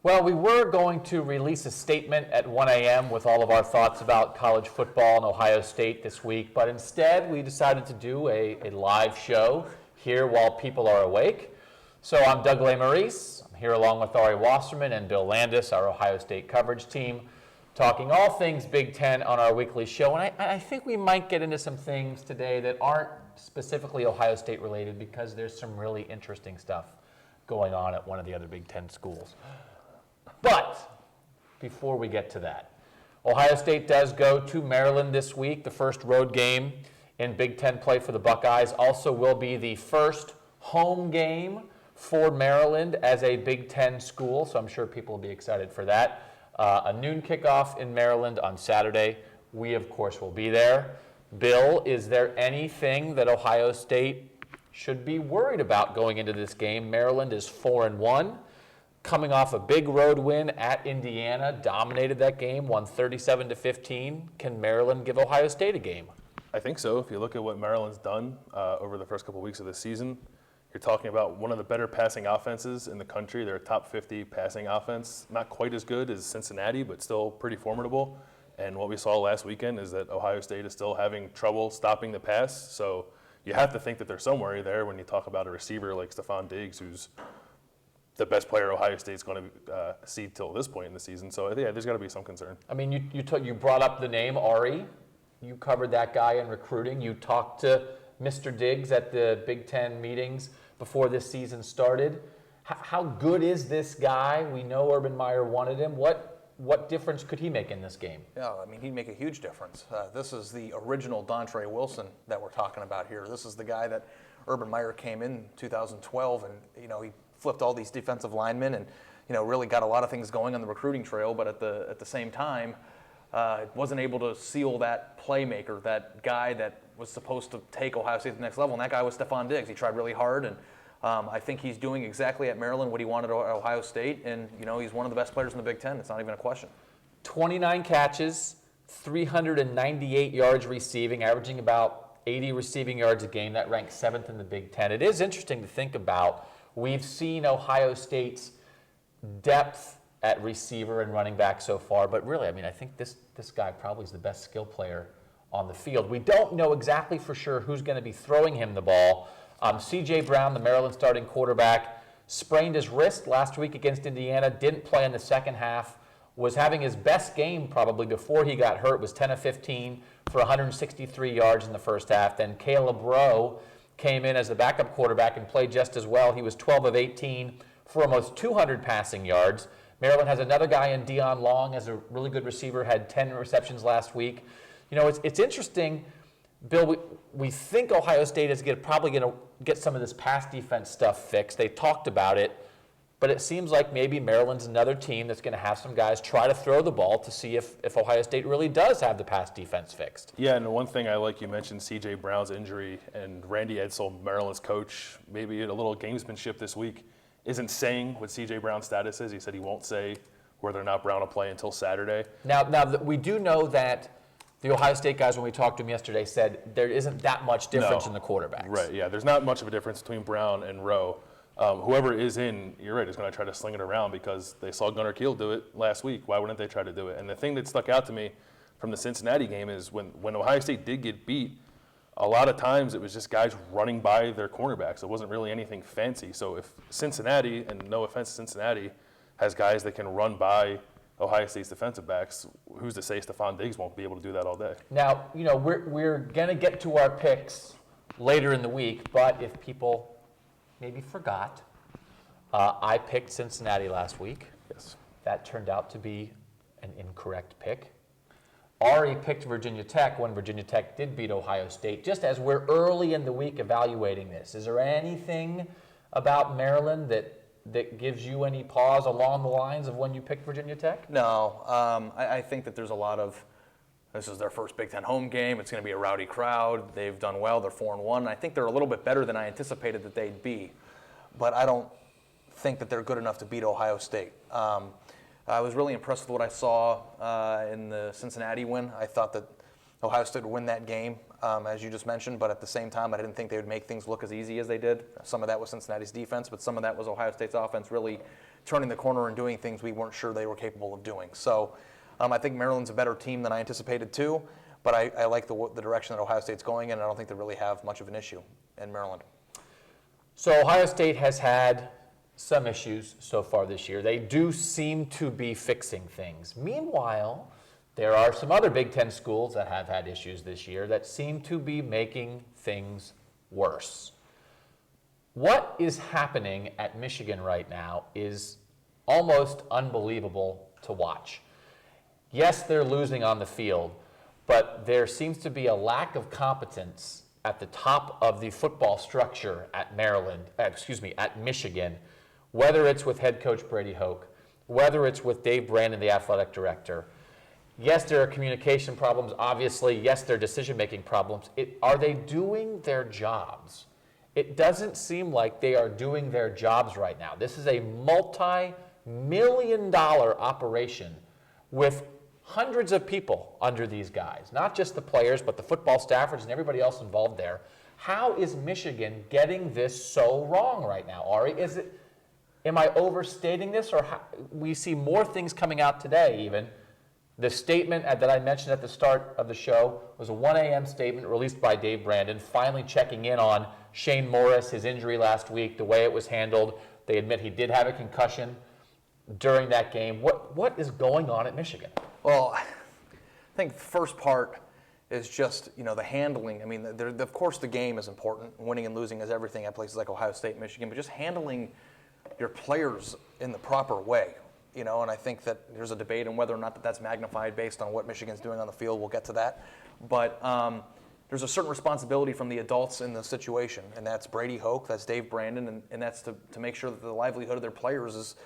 Well, we were going to release a statement at 1 a.m. with all of our thoughts about college football and Ohio State this week, but instead we decided to do a live show here while people are awake. So I'm Doug Lesmerises. I'm here along with Ari Wasserman and Bill Landis, our Ohio State coverage team, talking all things Big Ten on our weekly show. And I think we might get into some things today that aren't specifically Ohio State related because there's some really interesting stuff going on at one of the other Big Ten schools. But before we get to that, Ohio State does go to Maryland this week. The first road game in Big Ten play for the Buckeyes also will be the first home game for Maryland as a Big Ten school, so I'm sure people will be excited for that. A noon kickoff in Maryland on Saturday. We, of course, will be there. Bill, is there anything that Ohio State should be worried about going into this game? Maryland is 4-1. Coming off a big road win at Indiana, dominated that game, won 37-15. Can Maryland give Ohio State a game? I think so. If you look at what Maryland's done over the first couple of weeks of the season, you're talking about one of the better passing offenses in the country. They're a top 50 passing offense. Not quite as good as Cincinnati, but still pretty formidable. And what we saw last weekend is that Ohio State is still having trouble stopping the pass. So you have to think that there's some worry there when you talk about a receiver like Stephon Diggs, who's the best player Ohio State's going to see till this point in the season. So, yeah, there's got to be some concern. I mean, you brought up the name Ari. You covered that guy in recruiting. You talked to Mr. Diggs at the Big Ten meetings before this season started. How good is this guy? We know Urban Meyer wanted him. What difference could he make in this game? Yeah, I mean, he'd make a huge difference. This is the original Dontre Wilson that we're talking about here. This is the guy that Urban Meyer came in 2012, and, he flipped all these defensive linemen and, really got a lot of things going on the recruiting trail, but at the same time, wasn't able to seal that playmaker, that guy that was supposed to take Ohio State to the next level, and that guy was Stephon Diggs. He tried really hard, and I think he's doing exactly at Maryland what he wanted at Ohio State, and, he's one of the best players in the Big Ten. It's not even a question. 29 catches, 398 yards receiving, averaging about 80 receiving yards a game. That ranks 7th in the Big Ten. It is interesting to think about. We've seen Ohio State's depth at receiver and running back so far, but really, I mean, I think this guy probably is the best skill player on the field. We don't know exactly for sure who's going to be throwing him the ball. C.J. Brown, the Maryland starting quarterback, sprained his wrist last week against Indiana, didn't play in the second half, was having his best game probably before he got hurt, was 10 of 15 for 163 yards in the first half. Then Caleb Rowe came in as the backup quarterback and played just as well. He was 12 of 18 for almost 200 passing yards. Maryland has another guy in Dion Long as a really good receiver, had 10 receptions last week. It's interesting, Bill, we think Ohio State is probably going to get some of this pass defense stuff fixed. They talked about it, but it seems like maybe Maryland's another team that's going to have some guys try to throw the ball to see if Ohio State really does have the pass defense fixed. Yeah, and one thing I like, you mentioned C.J. Brown's injury, and Randy Edsall, Maryland's coach, maybe a little gamesmanship this week, isn't saying what C.J. Brown's status is. He said he won't say whether or not Brown will play until Saturday. Now we do know that the Ohio State guys, when we talked to them yesterday, said there isn't that much difference in the quarterbacks. Right, yeah. There's not much of a difference between Brown and Rowe. Whoever is in, you're right, is going to try to sling it around because they saw Gunnar Kiel do it last week. Why wouldn't they try to do it? And the thing that stuck out to me from the Cincinnati game is when Ohio State did get beat, a lot of times it was just guys running by their cornerbacks. It wasn't really anything fancy. So if Cincinnati, and no offense to Cincinnati, has guys that can run by Ohio State's defensive backs, who's to say Stephon Diggs won't be able to do that all day? Now, we're going to get to our picks later in the week, but if people maybe forgot, I picked Cincinnati last week. Yes. That turned out to be an incorrect pick. Ari picked Virginia Tech when Virginia Tech did beat Ohio State. Just as we're early in the week evaluating this, is there anything about Maryland that gives you any pause along the lines of when you picked Virginia Tech? No. I think that there's a lot of, this is their first Big Ten home game. It's going to be a rowdy crowd. They've done well. They're 4-1. I think they're a little bit better than I anticipated that they'd be. But I don't think that they're good enough to beat Ohio State. I was really impressed with what I saw in the Cincinnati win. I thought that Ohio State would win that game, as you just mentioned, but at the same time, I didn't think they would make things look as easy as they did. Some of that was Cincinnati's defense, but some of that was Ohio State's offense really turning the corner and doing things we weren't sure they were capable of doing. So I think Maryland's a better team than I anticipated too, but I like the direction that Ohio State's going in, and I don't think they really have much of an issue in Maryland. So Ohio State has had some issues so far this year. They do seem to be fixing things. Meanwhile, there are some other Big Ten schools that have had issues this year that seem to be making things worse. What is happening at Michigan right now is almost unbelievable to watch. Yes, they're losing on the field, but there seems to be a lack of competence at the top of the football structure at at Michigan, whether it's with head coach Brady Hoke, whether it's with Dave Brandon, the athletic director. Yes, there are communication problems, obviously. Yes, there are decision-making problems. Are they doing their jobs? It doesn't seem like they are doing their jobs right now. This is a multi-million-dollar operation with hundreds of people under these guys, not just the players, but the football staffers and everybody else involved there. How is Michigan getting this so wrong right now, Ari? Am I overstating this, or we see more things coming out today even? The statement that I mentioned at the start of the show was a 1 a.m. statement released by Dave Brandon, finally checking in on Shane Morris, his injury last week, the way it was handled. They admit he did have a concussion during that game. What is going on at Michigan? Well, I think the first part is just, the handling. I mean, of course the game is important. Winning and losing is everything at places like Ohio State, Michigan, but just handling your players in the proper way. And I think that there's a debate on whether or not that's magnified based on what Michigan's doing on the field. We'll get to that. But there's a certain responsibility from the adults in the situation, and that's Brady Hoke, that's Dave Brandon, and that's to make sure that the livelihood of their players is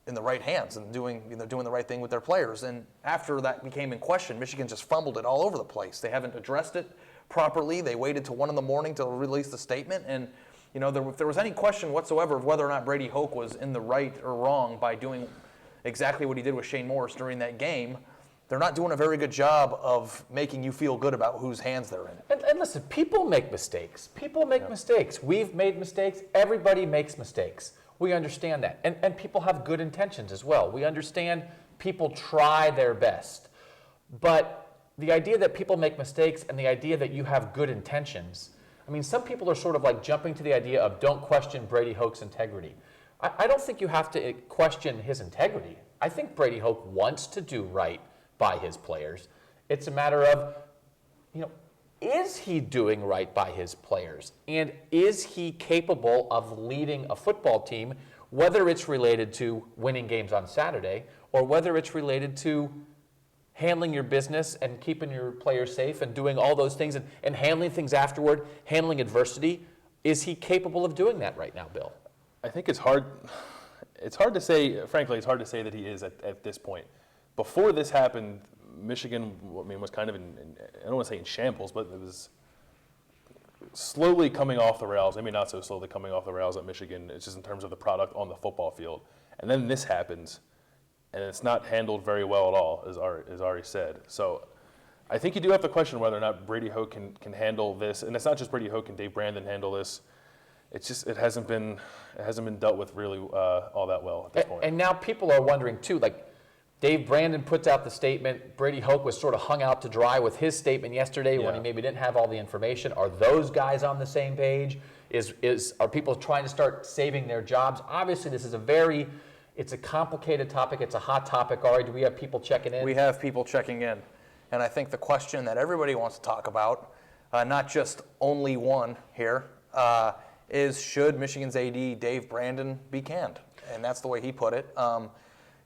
in the right hands and doing the right thing with their players. And after that became in question, Michigan just fumbled it all over the place. They haven't addressed it properly. They waited till 1 a.m. to release the statement, and if there was any question whatsoever of whether or not Brady Hoke was in the right or wrong by doing exactly what he did with Shane Morris during that game, they're not doing a very good job of making you feel good about whose hands they're in. And listen, people make mistakes. People make mistakes. We've made mistakes. Everybody makes mistakes. We understand that. And people have good intentions as well. We understand people try their best. But the idea that people make mistakes and the idea that you have good intentions, I mean, some people are sort of like jumping to the idea of don't question Brady Hoke's integrity. I don't think you have to question his integrity. I think Brady Hoke wants to do right by his players. It's a matter of, is he doing right by his players? And is he capable of leading a football team, whether it's related to winning games on Saturday or whether it's related to handling your business and keeping your players safe and doing all those things and handling things afterward, handling adversity? Is he capable of doing that right now, Bill? I think it's hard to say, frankly, it's hard to say that he is at this point. Before this happened, Michigan, was kind of I don't want to say in shambles, but it was slowly coming off the rails, maybe not so slowly coming off the rails at Michigan. It's just in terms of the product on the football field. And then this happens, and it's not handled very well at all, as Ari said. So I think you do have to question whether or not Brady Hoke can handle this. And it's not just Brady Hoke and Dave Brandon handle this. It's just it hasn't been dealt with really all that well at this point. And now people are wondering too, like Dave Brandon puts out the statement. Brady Hoke was sort of hung out to dry with his statement yesterday when he maybe didn't have all the information. Are those guys on the same page? Are people trying to start saving their jobs? Obviously, this is it's a complicated topic. It's a hot topic. Ari, do we have people checking in? We have people checking in. And I think the question that everybody wants to talk about, not just only one here, is should Michigan's AD, Dave Brandon, be canned? And that's the way he put it.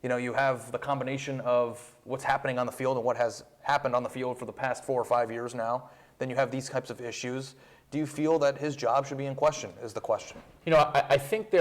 You have the combination of what's happening on the field and what has happened on the field for the past 4 or 5 years now. Then you have these types of issues. Do you feel that his job should be in question, is the question. I think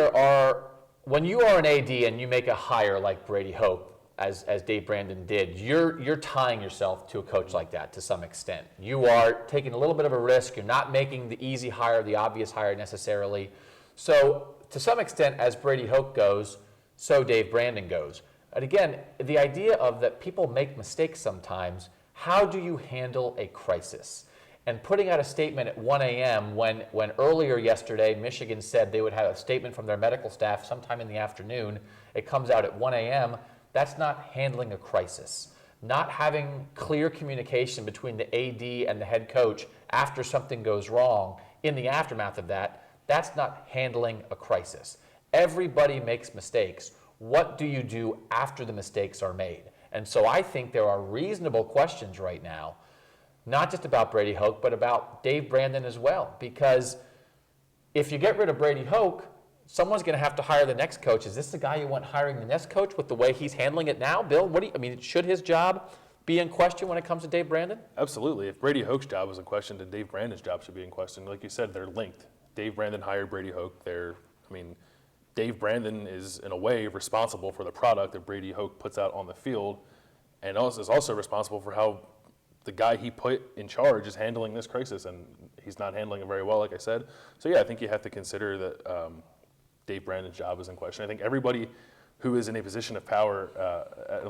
when you are an AD and you make a hire like Brady Hoke, as Dave Brandon did, you're tying yourself to a coach like that to some extent. You are taking a little bit of a risk. You're not making the easy hire, the obvious hire necessarily. So to some extent, as Brady Hoke goes, so Dave Brandon goes. And again, the idea of that people make mistakes sometimes, how do you handle a crisis? and putting out a statement at 1 a.m. when earlier yesterday Michigan said they would have a statement from their medical staff sometime in the afternoon. It comes out at 1 a.m. That's not handling a crisis. Not having clear communication between the AD and the head coach after something goes wrong in the aftermath of that, that's not handling a crisis. Everybody makes mistakes. What do you do after the mistakes are made? And so I think there are reasonable questions right now, not just about Brady Hoke, but about Dave Brandon as well. Because if you get rid of Brady Hoke, someone's going to have to hire the next coach. Is this the guy you want hiring the next coach with the way he's handling it now? Bill, should his job be in question when it comes to Dave Brandon? Absolutely. If Brady Hoke's job was in question, then Dave Brandon's job should be in question. Like you said, they're linked. Dave Brandon hired Brady Hoke. Dave Brandon is, in a way, responsible for the product that Brady Hoke puts out on the field, and is also responsible for how the guy he put in charge is handling this crisis, and he's not handling it very well, like I said. So yeah, I think you have to consider that Dave Brandon's job is in question. I think everybody who is in a position of power,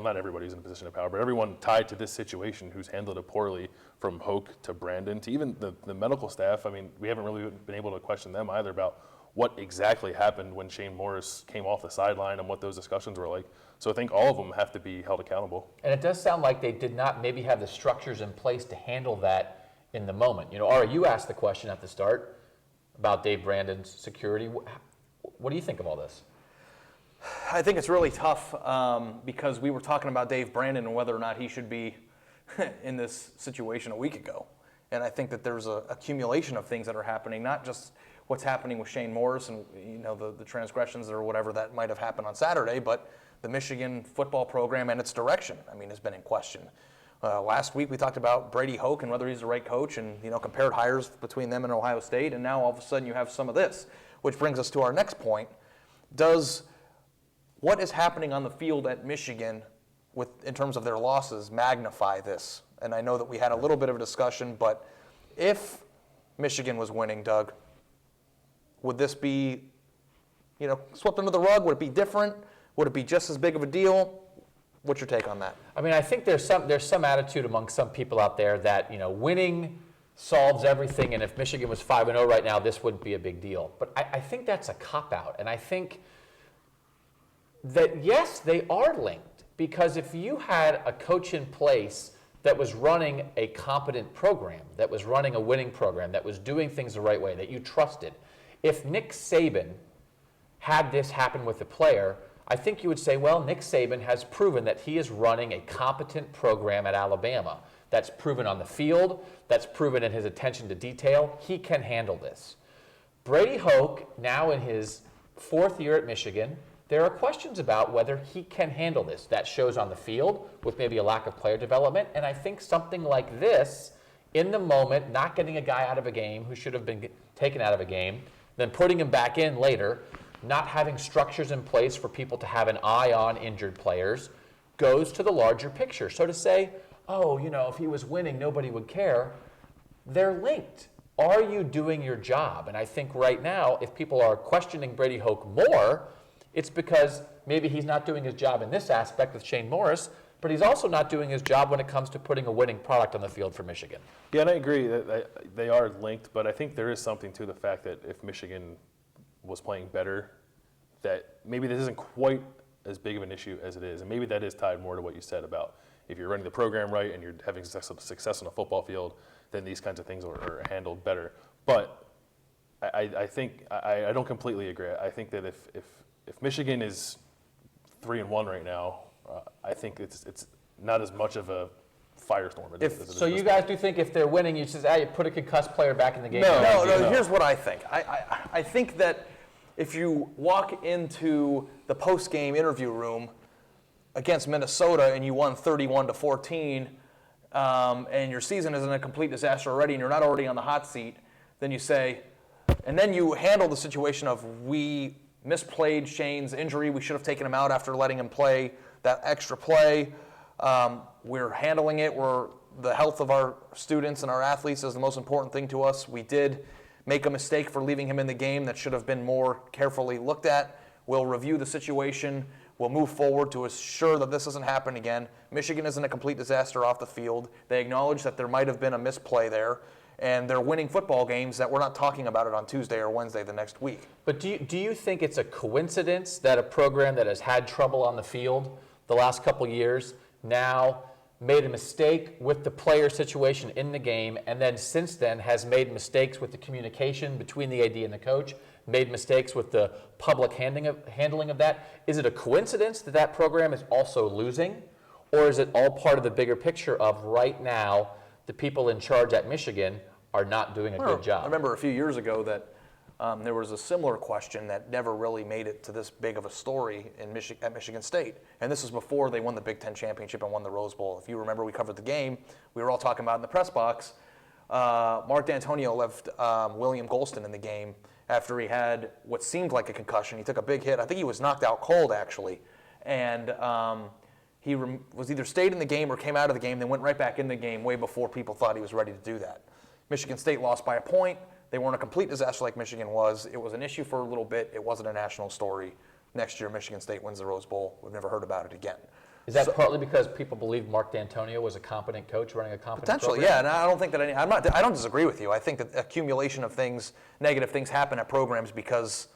not everybody who's in a position of power, but everyone tied to this situation who's handled it poorly, from Hoke to Brandon to even the medical staff. We haven't really been able to question them either about what exactly happened when Shane Morris came off the sideline and what those discussions were like. So I think all of them have to be held accountable. And it does sound like they did not maybe have the structures in place to handle that in the moment. Ari, you asked the question at the start about Dave Brandon's security. What do you think of all this? I think it's really tough because we were talking about Dave Brandon and whether or not he should be in this situation a week ago. And I think that there's a accumulation of things that are happening, not just what's happening with Shane Morris and the transgressions or whatever that might have happened on Saturday, but the Michigan football program and its direction, has been in question. Last week we talked about Brady Hoke and whether he's the right coach and, compared hires between them and Ohio State, and now all of a sudden you have some of this, which brings us to our next point. Does what is happening on the field at Michigan in terms of their losses magnify this? And I know that we had a little bit of a discussion, but if Michigan was winning, Doug, would this be, swept under the rug? Would it be different? Would it be just as big of a deal? What's your take on that? I think there's some attitude among some people out there that, winning solves everything, and if Michigan was 5-0 right now, this wouldn't be a big deal. But I think that's a cop-out, and I think that, yes, they are linked, because if you had a coach in place that was running a competent program, that was running a winning program, that was doing things the right way, that you trusted, if Nick Saban had this happen with a player, I think you would say, well, Nick Saban has proven that he is running a competent program at Alabama. That's proven on the field. That's proven in his attention to detail. He can handle this. Brady Hoke, now in his 4th year at Michigan, there are questions about whether he can handle this. That shows on the field with maybe a lack of player development. And I think something like this, in the moment, not getting a guy out of a game who should have been taken out of a game, then putting him back in later, not having structures in place for people to have an eye on injured players, goes to the larger picture. So to say, if he was winning, nobody would care, they're linked. Are you doing your job? And I think right now, if people are questioning Brady Hoke more, it's because maybe he's not doing his job in this aspect with Shane Morris, but he's also not doing his job when it comes to putting a winning product on the field for Michigan. Yeah, and I agree that they are linked, but I think there is something to the fact that if Michigan was playing better, that maybe this isn't quite as big of an issue as it is. And maybe that is tied more to what you said about if you're running the program right and you're having success on a football field, then these kinds of things are handled better. But I think I don't completely agree. I think that if Michigan is 3-1 right now, I think it's not as much of a firestorm. So you guys do think if they're winning, you just you put a concussed player back in the game? No. Here's what I think. I think that if you walk into the post-game interview room against Minnesota and you won 31-14, and your season is in a complete disaster already, and you're not already on the hot seat, then you say, and then you handle the situation of we misplayed Shane's injury. We should have taken him out after letting him play that extra play. We're handling it. The health of our students and our athletes is the most important thing to us. We did make a mistake for leaving him in the game that should have been more carefully looked at. We'll review the situation. We'll move forward to assure that this doesn't happen again. Michigan isn't a complete disaster off the field. They acknowledge that there might have been a misplay there. and they're winning football games that we're not talking about it on Tuesday or Wednesday the next week. But do you think it's a coincidence that a program that has had trouble on the field the last couple years now made a mistake with the player situation in the game, and then since then has made mistakes with the communication between the AD and the coach, made mistakes with the public handling of that? Is it a coincidence that that program is also losing, or is it all part of the bigger picture of right now the people in charge at Michigan are not doing a good job? I remember a few years ago that there was a similar question that never really made it to this big of a story at Michigan State. And this was before they won the Big Ten championship and won the Rose Bowl. If you remember, we covered the game. We were all talking about it in the press box. Mark D'Antonio left William Golston in the game after he had what seemed like a concussion. He took a big hit. I think he was knocked out cold, actually. And he was either stayed in the game or came out of the game, then went right back in the game way before people thought he was ready to do that. Michigan State lost by a point. They weren't a complete disaster like Michigan was. It was an issue for a little bit. It wasn't a national story. Next year, Michigan State wins the Rose Bowl. We've never heard about it again. Is that partly because people believe Mark D'Antonio was a competent coach running a competent Potentially, program? yeah. And I don't think that I don't disagree with you. I think that accumulation of things, negative things, happen at programs because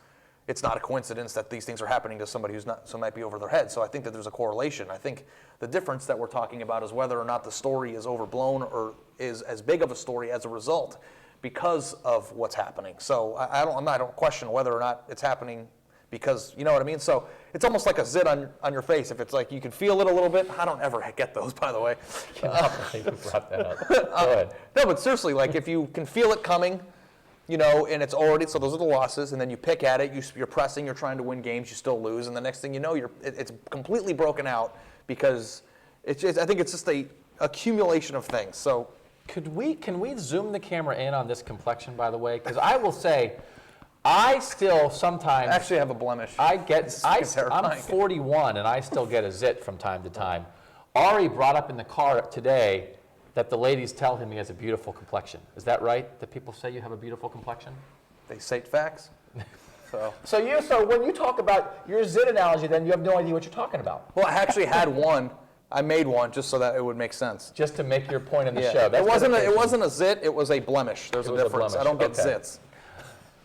it's not a coincidence that these things are happening to somebody who might be over their head. So I think that there's a correlation. I think the difference that we're talking about is whether or not the story is overblown or is as big of a story as a result because of what's happening. So I don't question whether or not it's happening because, you know what I mean? So it's almost like a zit on your face. If it's like you can feel it a little bit, I don't ever get those, by the way. You brought that up. Go ahead. No, but seriously, like if you can feel it coming, you know, and it's already, so those are the losses, and then you pick at it, you're pressing, you're trying to win games, you still lose, and the next thing you know, it's completely broken out because I think it's just a accumulation of things. So can we zoom the camera in on this complexion, by the way? Because I will say, I still sometimes actually have a blemish. I'm 41 and I still get a zit from time to time. Ari brought up in the car today that the ladies tell him he has a beautiful complexion. Is that right? That people say you have a beautiful complexion? They state facts. So when you talk about your zit analogy, then you have no idea what you're talking about. Well, I actually had one. I made one just so that it would make sense. Just to make your point in the show. It wasn't a zit. It was a blemish. There's a difference. I don't get zits.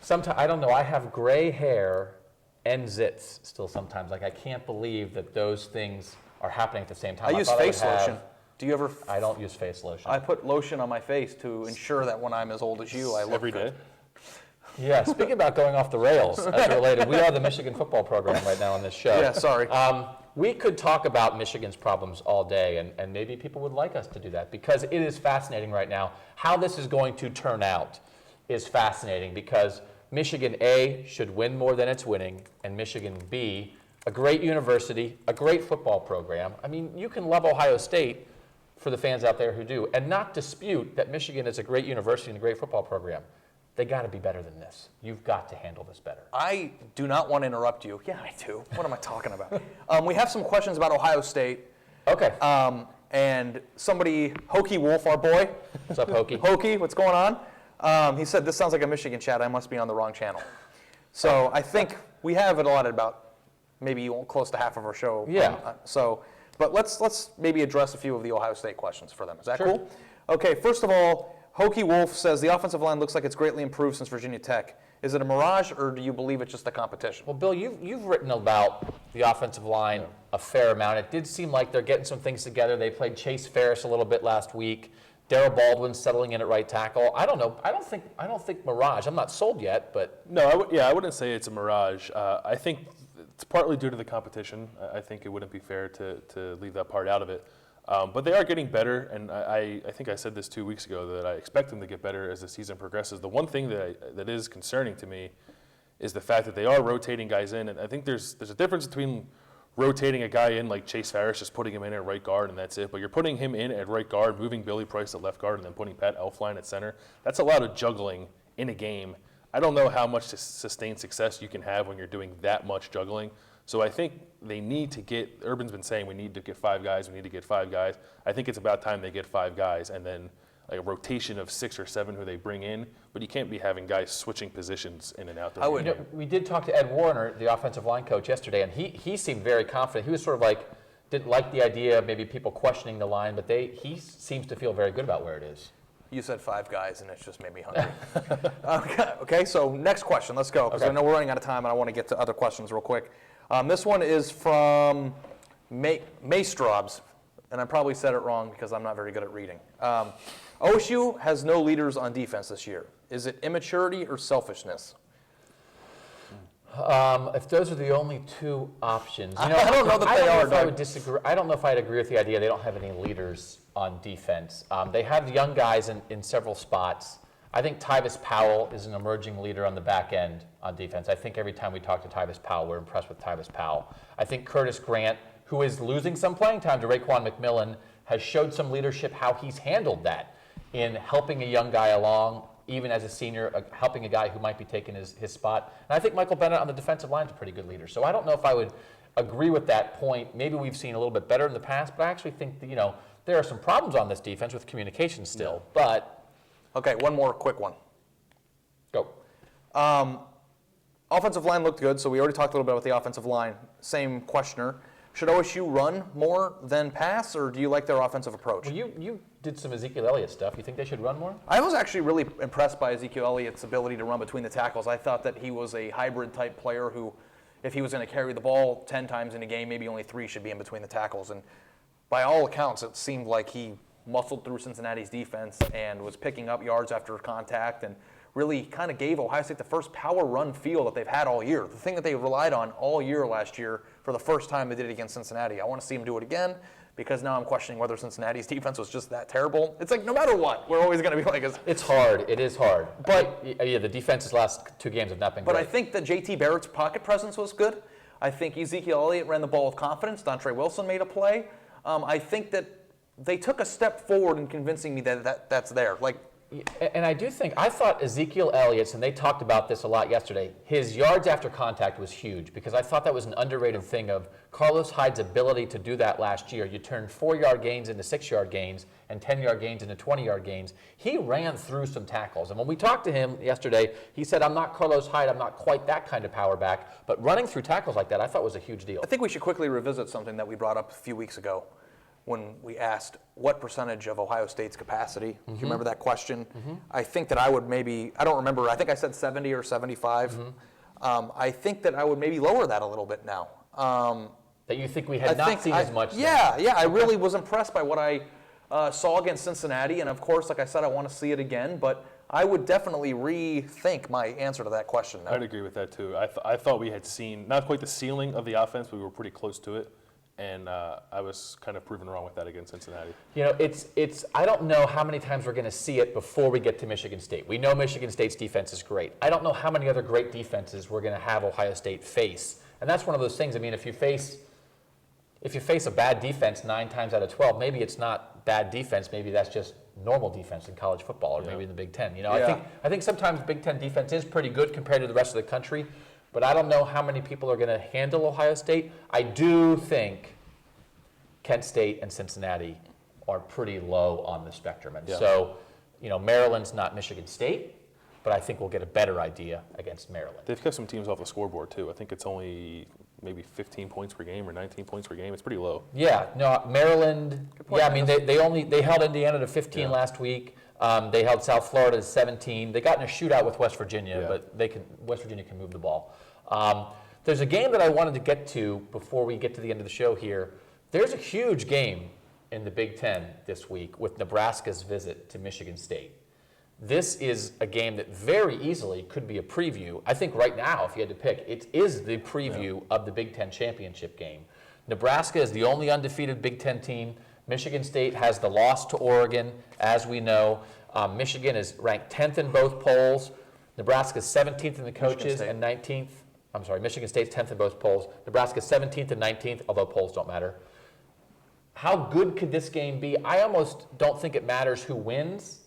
Sometimes I don't know. I have gray hair and zits still sometimes. Like I can't believe that those things are happening at the same time. I use face lotion. Do you ever? I don't use face lotion. I put lotion on my face to ensure that when I'm as old as you, I look every day. Yeah, speaking about going off the rails, as related, we are the Michigan football program right now on this show. Yeah, sorry. We could talk about Michigan's problems all day, and maybe people would like us to do that because it is fascinating right now. How this is going to turn out is fascinating because Michigan A should win more than it's winning, and Michigan B, a great university, a great football program. I mean, you can love Ohio State for the fans out there who do, and not dispute that Michigan is a great university and a great football program. They got to be better than this. You've got to handle this better. I do not want to interrupt you. Yeah, I do. What am I talking about? We have some questions about Ohio State. Okay. And somebody, Hokey Wolf, our boy. What's up, Hokey? Hokey, what's going on? He said, this sounds like a Michigan chat. I must be on the wrong channel. So I think we have it allotted about maybe close to half of our show. Yeah. But let's maybe address a few of the Ohio State questions for them. Is that Sure. cool? Okay, first of all, Hokey Wolf says the offensive line looks like it's greatly improved since Virginia Tech. Is it a mirage, or do you believe it's just a competition? Well, Bill, you've written about the offensive line a fair amount. It did seem like they're getting some things together. They played Chase Ferris a little bit last week. Darryl Baldwin settling in at right tackle. I don't know. I don't think mirage. I'm not sold yet, but No, I wouldn't say it's a mirage. I think it's partly due to the competition. I think it wouldn't be fair to leave that part out of it. But they are getting better, and I think I said this 2 weeks ago that I expect them to get better as the season progresses. The one thing that is concerning to me is the fact that they are rotating guys in, and I think there's a difference between rotating a guy in like Chase Ferris, just putting him in at right guard and that's it, but you're putting him in at right guard, moving Billy Price at left guard, and then putting Pat Elflein at center. That's a lot of juggling in a game. I don't know how much sustained success you can have when you're doing that much juggling. So I think they need to get, Urban's been saying we need to get 5 guys, we need to get 5 guys. I think it's about time they get 5 guys and then like a rotation of 6 or 7 who they bring in, but you can't be having guys switching positions in and out. we did talk to Ed Warner, the offensive line coach, yesterday, and he seemed very confident. He was sort of like, didn't like the idea of maybe people questioning the line, but he seems to feel very good about where it is. You said 5 guys, and it's just made me hungry. Okay, so next question. Let's go, because I know we're running out of time, and I want to get to other questions real quick. This one is from Maystrobs, and I probably said it wrong because I'm not very good at reading. OSU has no leaders on defense this year. Is it immaturity or selfishness? If those are the only 2 options, I don't know that they are. I would disagree. I don't know if I'd agree with the idea they don't have any leaders on defense. They have young guys in several spots. I think Tyvis Powell is an emerging leader on the back end on defense. I think every time we talk to Tyvis Powell, we're impressed with Tyvis Powell. I think Curtis Grant, who is losing some playing time to Raekwon McMillan, has showed some leadership how he's handled that in helping a young guy along, even as a senior, helping a guy who might be taking his spot. And I think Michael Bennett on the defensive line is a pretty good leader. So I don't know if I would agree with that point. Maybe we've seen a little bit better in the past, but I actually think that, there are some problems on this defense with communication still. But Okay, one more quick one. go. Offensive line looked good, so we already talked a little bit about the offensive line. Same questioner. Should OSU run more than pass, or do you like their offensive approach? Well, you did some Ezekiel Elliott stuff. You think they should run more? I was actually really impressed by Ezekiel Elliott's ability to run between the tackles. I thought that he was a hybrid type player who, if he was going to carry the ball 10 times in a game, maybe only 3 should be in between the tackles. And by all accounts, it seemed like he muscled through Cincinnati's defense and was picking up yards after contact and really kind of gave Ohio State the first power run feel that they've had all year. The thing that they relied on all year last year for the first time they did it against Cincinnati. I want to see him do it again because now I'm questioning whether Cincinnati's defense was just that terrible. It's like no matter what, we're always going to be like... It's hard. It is hard. But yeah, the defense's last 2 games have not been great. But I think that J.T. Barrett's pocket presence was good. I think Ezekiel Elliott ran the ball with confidence. Dontre Wilson made a play. I think that they took a step forward in convincing me that that's there. And I thought Ezekiel Elliott's, and they talked about this a lot yesterday, his yards after contact was huge because I thought that was an underrated thing of Carlos Hyde's ability to do that last year. You turned 4-yard gains into 6-yard gains and 10-yard gains into 20-yard gains. He ran through some tackles. And when we talked to him yesterday, he said, I'm not Carlos Hyde, I'm not quite that kind of power back, but running through tackles like that I thought was a huge deal. I think we should quickly revisit something that we brought up a few weeks ago when we asked what percentage of Ohio State's capacity. Do you remember that question? I think that I would maybe, I don't remember, I think I said 70 or 75. I think that I would maybe lower that a little bit now. That you think we had not seen as much? Yeah, I really was impressed by what I saw against Cincinnati, and of course, like I said, I want to see it again, but I would definitely rethink my answer to that question now. I'd agree with that too. I thought we had seen, not quite the ceiling of the offense, but we were pretty close to it. And I was kind of proven wrong with that against Cincinnati. It's. I don't know how many times we're going to see it before we get to Michigan State. We know Michigan State's defense is great. I don't know how many other great defenses we're going to have Ohio State face. And that's one of those things. I mean, if you face a bad defense 9 times out of 12, maybe it's not bad defense. Maybe that's just normal defense in college football, or maybe in the Big Ten. I think sometimes Big Ten defense is pretty good compared to the rest of the country. But I don't know how many people are going to handle Ohio State. I do think Kent State and Cincinnati are pretty low on the spectrum. And so, Maryland's not Michigan State, but I think we'll get a better idea against Maryland. They've kept some teams off the scoreboard, too. I think it's only maybe 15 points per game or 19 points per game. It's pretty low. Yeah, no, Maryland, I mean, they held Indiana to 15 last week. They held South Florida to 17. They got in a shootout with West Virginia, but West Virginia can move the ball. There's a game that I wanted to get to before we get to the end of the show here. There's a huge game in the Big Ten this week with Nebraska's visit to Michigan State. This is a game that very easily could be a preview. I think right now, if you had to pick, it is the preview of the Big Ten championship game. Nebraska is the only undefeated Big Ten team. Michigan State has the loss to Oregon, as we know. Michigan is ranked 10th in both polls. Nebraska's 17th in the coaches and 19th. I'm sorry, Michigan State's 10th in both polls. Nebraska's 17th and 19th, although polls don't matter. How good could this game be? I almost don't think it matters who wins.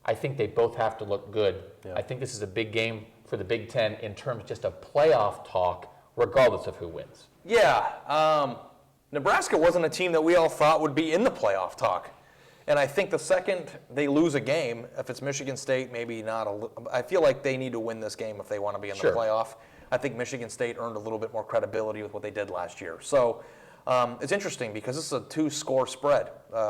I think they both have to look good. Yeah. I think this is a big game for the Big Ten in terms just of playoff talk, regardless of who wins. Yeah, Nebraska wasn't a team that we all thought would be in the playoff talk. And I think the second they lose a game, if it's Michigan State, maybe not. I feel like they need to win this game if they want to be in the playoff. I think Michigan State earned a little bit more credibility with what they did last year. So It's interesting because this is a 2-score spread.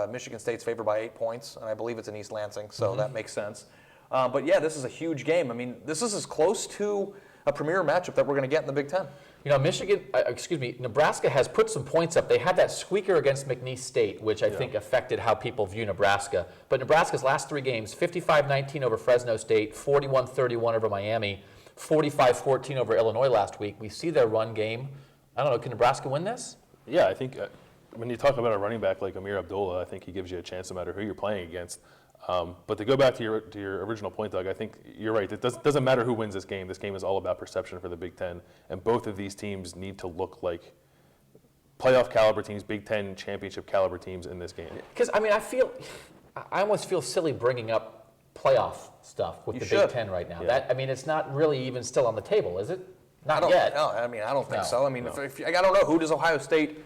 Michigan State's favored by 8 points, and I believe it's in East Lansing, so that makes sense. But yeah, this is a huge game. I mean, this is as close to a premier matchup that we're going to get in the Big Ten. You know, Nebraska has put some points up. They had that squeaker against McNeese State, which I think affected how people view Nebraska. But Nebraska's last 3 games, 55-19 over Fresno State, 41-31 over Miami, 45-14 over Illinois last week. We see their run game. I don't know, can Nebraska win this? Yeah, I think when you talk about a running back like Amir Abdullah, I think he gives you a chance no matter who you're playing against. But to go back to your original point, Doug, I think you're right. It doesn't matter who wins this game. This game is all about perception for the Big Ten, and both of these teams need to look like playoff caliber teams, Big Ten championship caliber teams in this game. Because, I mean, I almost feel silly bringing up playoff stuff with the Big Ten right now. Yeah. It's not really even still on the table, is it? Not yet. yet. No, I mean, I don't think No. so. I mean, if I don't know, who does Ohio State,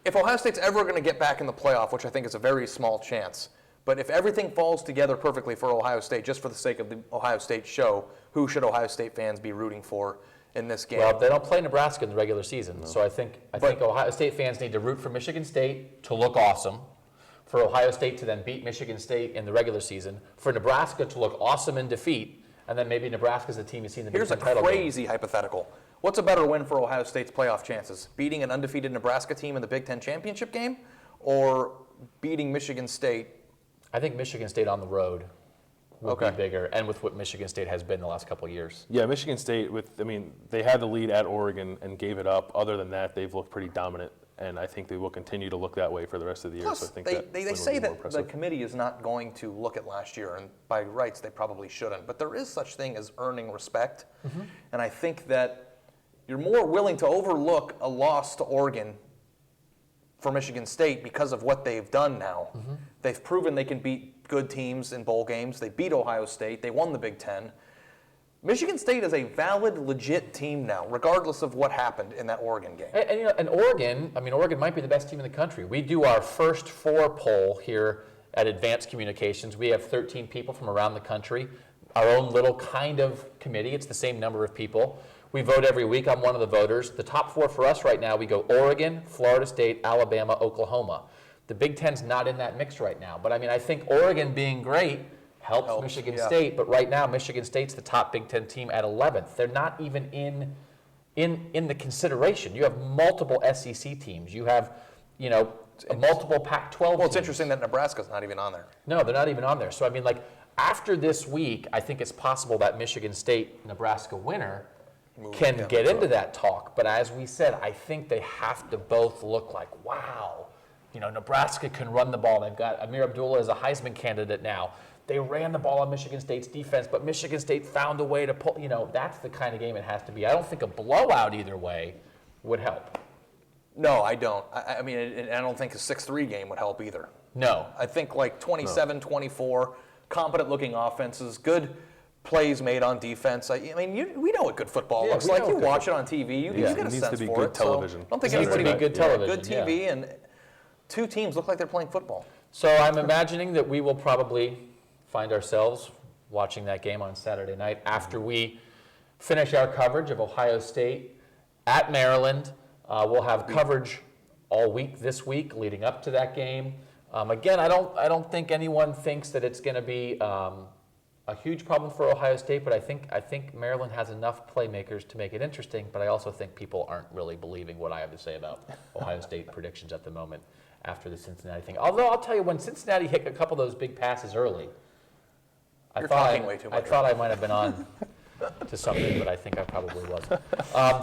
if Ohio State's ever going to get back in the playoff, which I think is a very small chance, but if everything falls together perfectly for Ohio State, just for the sake of the Ohio State show, who should Ohio State fans be rooting for in this game? Well, they don't play Nebraska in the regular season, so I think Ohio State fans need to root for Michigan State to look awesome, for Ohio State to then beat Michigan State in the regular season, for Nebraska to look awesome in defeat, and then maybe Nebraska's the team you see in the Big Here's a Ten title game. crazy hypothetical. What's a better win for Ohio State's playoff chances? Beating an undefeated Nebraska team in the Big Ten championship game, or beating Michigan State? I think Michigan State on the road would be bigger, and with what Michigan State has been the last couple of years. Yeah, Michigan State, they had the lead at Oregon and gave it up. Other than that, they've looked pretty dominant, and I think they will continue to look that way for the rest of the year. Plus, So I think they say that the committee is not going to look at last year, and by rights, they probably shouldn't. But there is such thing as earning respect, and I think that you're more willing to overlook a loss to Oregon for Michigan State because of what they've done now. They've proven they can beat good teams in bowl games. They beat Ohio State. They won the Big Ten. Michigan State is a valid, legit team now, regardless of what happened in that Oregon game. And Oregon might be the best team in the country. We do our first 4 poll here at Advanced Communications. We have 13 people from around the country, our own little kind of committee. It's the same number of people. We vote every week. I'm one of the voters. The top 4 for us right now, we go Oregon, Florida State, Alabama, Oklahoma. The Big Ten's not in that mix right now. But I think Oregon being great helps Michigan State. But right now, Michigan State's the top Big Ten team at 11th. They're not even in the consideration. You have multiple SEC teams. You have, multiple Pac-12 teams. Well, it's interesting that Nebraska's not even on there. No, they're not even on there. So, after this week, I think it's possible that Michigan State-Nebraska winner can get into that talk. But as we said, I think they have to both look like, wow, Nebraska can run the ball. They've got Amir Abdullah as a Heisman candidate now. They ran the ball on Michigan State's defense, but Michigan State found a way to pull, that's the kind of game it has to be. I don't think a blowout either way would help. No, I don't. I don't think a 6-3 game would help either. No. I think 27-24, competent-looking offenses, good plays made on defense. We know what good football looks like. You watch it on TV. You get a sense for it. It needs to be good television. I don't think It needs to be good television. Good TV, and 2 teams look like they're playing football. So I'm imagining that we will probably find ourselves watching that game on Saturday night after we finish our coverage of Ohio State at Maryland. We'll have coverage all week this week leading up to that game. Again, I don't think anyone thinks that it's going to be a huge problem for Ohio State, but I think Maryland has enough playmakers to make it interesting, but I also think people aren't really believing what I have to say about Ohio State predictions at the moment after the Cincinnati thing. Although I'll tell you, when Cincinnati hit a couple of those big passes early, I thought I might have been on to something, but I think I probably wasn't.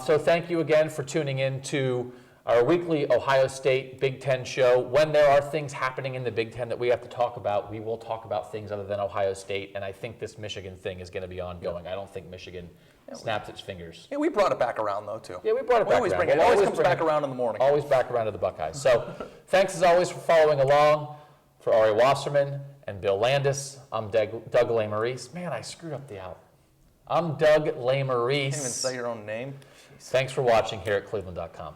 So thank you again for tuning in to our weekly Ohio State Big Ten show. When there are things happening in the Big Ten that we have to talk about, we will talk about things other than Ohio State, and I think this Michigan thing is going to be ongoing. I don't think Michigan snaps its fingers. Yeah, we brought it back around, though, too. Yeah, we brought it back around. It always comes back around in the morning. Always back around to the Buckeyes. So thanks, as always, for following along. For Ari Wasserman and Bill Landis, I'm Doug Lesmerises. Man, I screwed up the out. I'm Doug Lesmerises. You can't even say your own name. Thanks for watching here at cleveland.com.